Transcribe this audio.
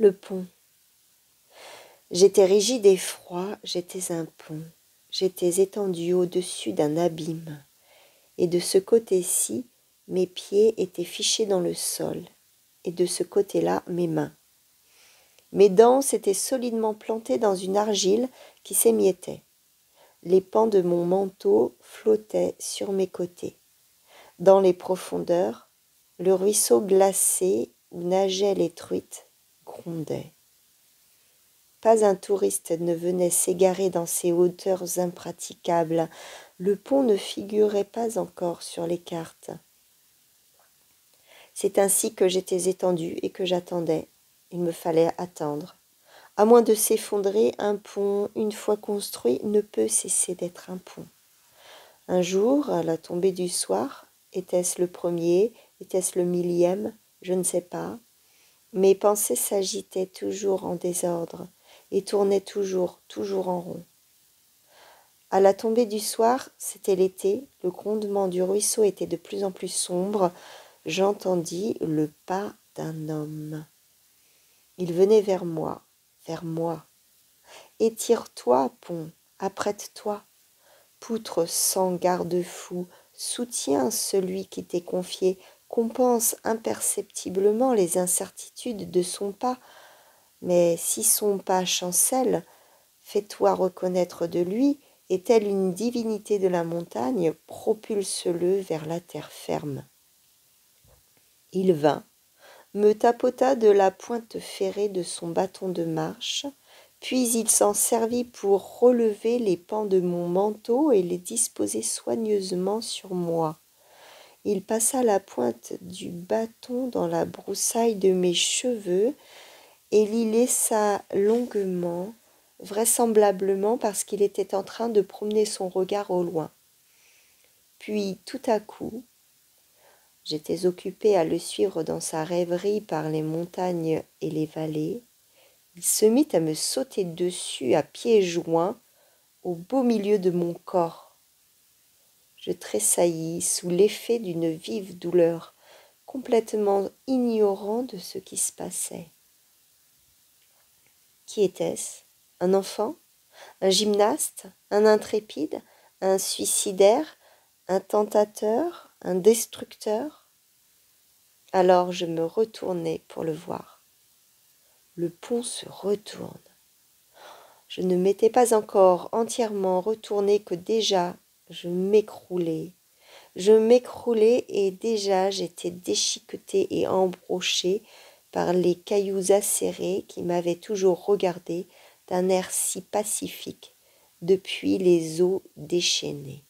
Le pont. J'étais rigide et froid, j'étais un pont. J'étais étendu au-dessus d'un abîme. Et de ce côté-ci, mes pieds étaient fichés dans le sol. Et de ce côté-là, mes mains. Mes dents s'étaient solidement plantées dans une argile qui s'émiettait. Les pans de mon manteau flottaient sur mes côtés. Dans les profondeurs, le ruisseau glacé où nageaient les truites grondait. Pas un touriste ne venait s'égarer dans ces hauteurs impraticables. Le pont ne figurait pas encore sur les cartes. C'est ainsi que j'étais étendu et que j'attendais. Il me fallait attendre. À moins de s'effondrer, un pont, une fois construit, ne peut cesser d'être un pont. Un jour, à la tombée du soir, était-ce le premier, était-ce le millième, je ne sais pas. Mes pensées s'agitaient toujours en désordre et tournaient toujours en rond. À la tombée du soir, c'était l'été, le grondement du ruisseau était de plus en plus sombre. J'entendis le pas d'un homme. Il venait vers moi, vers moi. Étire-toi, pont, apprête-toi. Poutre sans garde-fou, soutiens celui qui t'est confié, compense imperceptiblement les incertitudes de son pas, mais si son pas chancelle, fais-toi reconnaître de lui, et telle une divinité de la montagne, propulse-le vers la terre ferme. Il vint, me tapota de la pointe ferrée de son bâton de marche, puis il s'en servit pour relever les pans de mon manteau et les disposer soigneusement sur moi. Il passa la pointe du bâton dans la broussaille de mes cheveux et l'y laissa longuement, vraisemblablement parce qu'il était en train de promener son regard au loin. Puis, tout à coup, j'étais occupée à le suivre dans sa rêverie par les montagnes et les vallées. Il se mit à me sauter dessus à pieds joints, au beau milieu de mon corps. Je tressaillis sous l'effet d'une vive douleur, complètement ignorant de ce qui se passait. Qui était-ce? Un enfant? Un gymnaste? Un intrépide? Un suicidaire? Un tentateur? Un destructeur? Alors je me retournai pour le voir. Le pont se retourne. Je ne m'étais pas encore entièrement retournée que déjà je m'écroulais. Je m'écroulais et déjà j'étais déchiquetée et embrochée par les cailloux acérés qui m'avaient toujours regardée d'un air si pacifique depuis les eaux déchaînées.